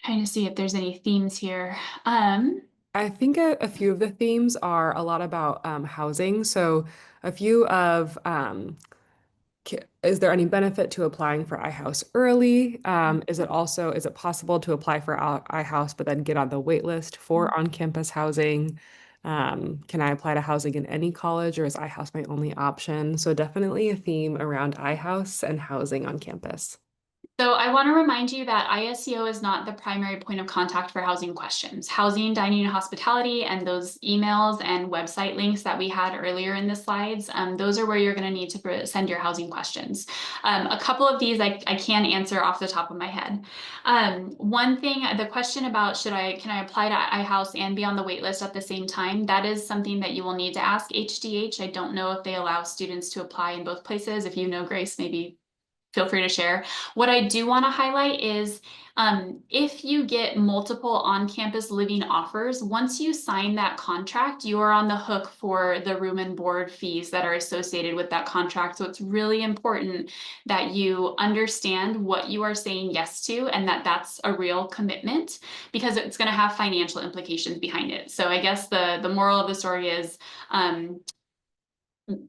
S2: Trying to see if there's any themes here.
S1: I think a few of the themes are a lot about housing. So a few of is there any benefit to applying for iHouse early? Is it possible to apply for iHouse but then get on the wait list for on-campus housing? Can I apply to housing in any college, or is iHouse my only option? So definitely a theme around iHouse and housing on campus.
S2: So I want to remind you that ISEO is not the primary point of contact for housing questions. Housing, dining, and hospitality, and those emails and website links that we had earlier in the slides, those are where you're going to need to send your housing questions. A couple of these I can answer off the top of my head. One thing, the question about can I apply to iHouse and be on the wait list at the same time, that is something that you will need to ask HDH. I don't know if they allow students to apply in both places. If you know, Grace, maybe feel free to share. What I do want to highlight is if you get multiple on-campus living offers, once you sign that contract, you are on the hook for the room and board fees that are associated with that contract. So it's really important that you understand what you are saying yes to, and that that's a real commitment, because it's going to have financial implications behind it. So I guess the moral of the story is,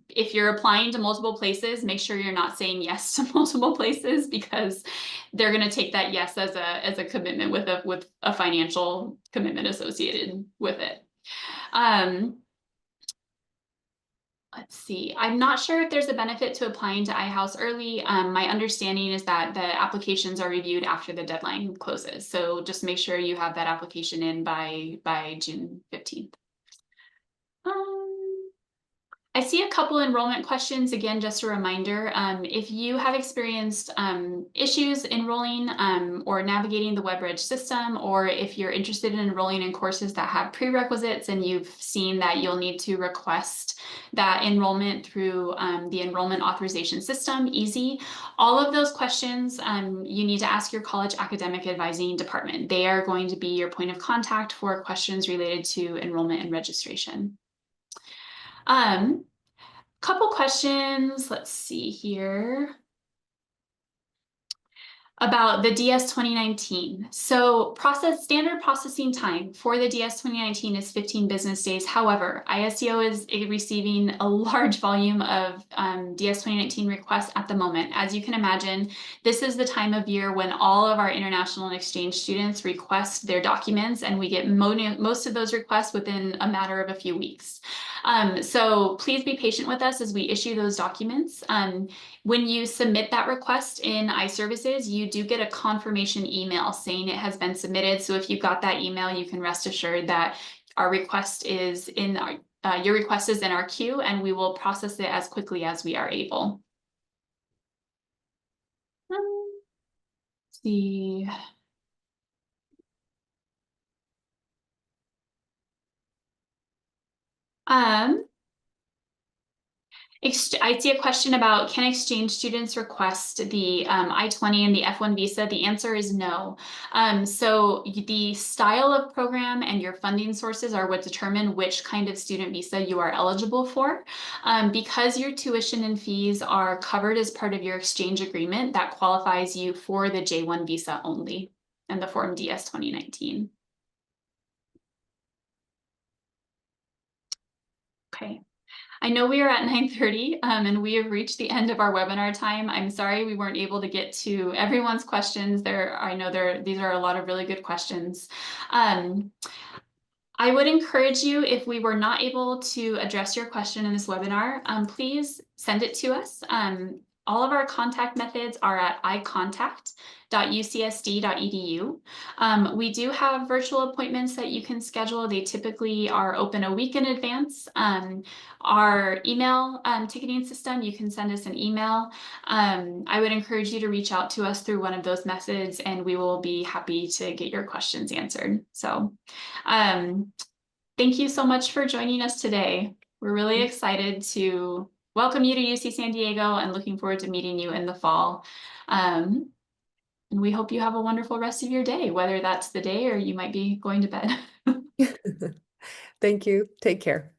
S2: if you're applying to multiple places, make sure you're not saying yes to multiple places, because they're going to take that yes as a commitment with a financial commitment associated with it. Let's see. I'm not sure if there's a benefit to applying to iHouse early. My understanding is that the applications are reviewed after the deadline closes. So just make sure you have that application in by June 15th. I see a couple enrollment questions. Again, just a reminder, if you have experienced issues enrolling or navigating the WebReg system, or if you're interested in enrolling in courses that have prerequisites and you've seen that you'll need to request that enrollment through the enrollment authorization system, EASY, all of those questions you need to ask your college academic advising department. They are going to be your point of contact for questions related to enrollment and registration. Couple questions, let's see here, about the DS 2019. So standard processing time for the DS 2019 is 15 business days. However, ISEO is receiving a large volume of DS 2019 requests at the moment. As you can imagine, this is the time of year when all of our international and exchange students request their documents, and we get most of those requests within a matter of a few weeks. So please be patient with us as we issue those documents. When you submit that request in iServices, you do get a confirmation email saying it has been submitted. So if you got that email, you can rest assured that our request is in your request is in our queue, and we will process it as quickly as we are able. Let's see. I see a question about, can exchange students request the I-20 and the F1 visa? The answer is no. So the style of program and your funding sources are what determine which kind of student visa you are eligible for. Because your tuition and fees are covered as part of your exchange agreement, that qualifies you for the J1 visa only and the Form DS 2019. Okay. I know we are at 9:30 and we have reached the end of our webinar time. I'm sorry we weren't able to get to everyone's questions. These are a lot of really good questions. I would encourage you, if we were not able to address your question in this webinar, please send it to us. All of our contact methods are at icontact.ucsd.edu. We do have virtual appointments that you can schedule. They typically are open a week in advance. Our email ticketing system, you can send us an email. I would encourage you to reach out to us through one of those methods, and we will be happy to get your questions answered. So thank you so much for joining us today. We're really excited to welcome you to UC San Diego and looking forward to meeting you in the fall. And we hope you have a wonderful rest of your day, whether that's the day or you might be going to bed.
S1: Thank you. Take care.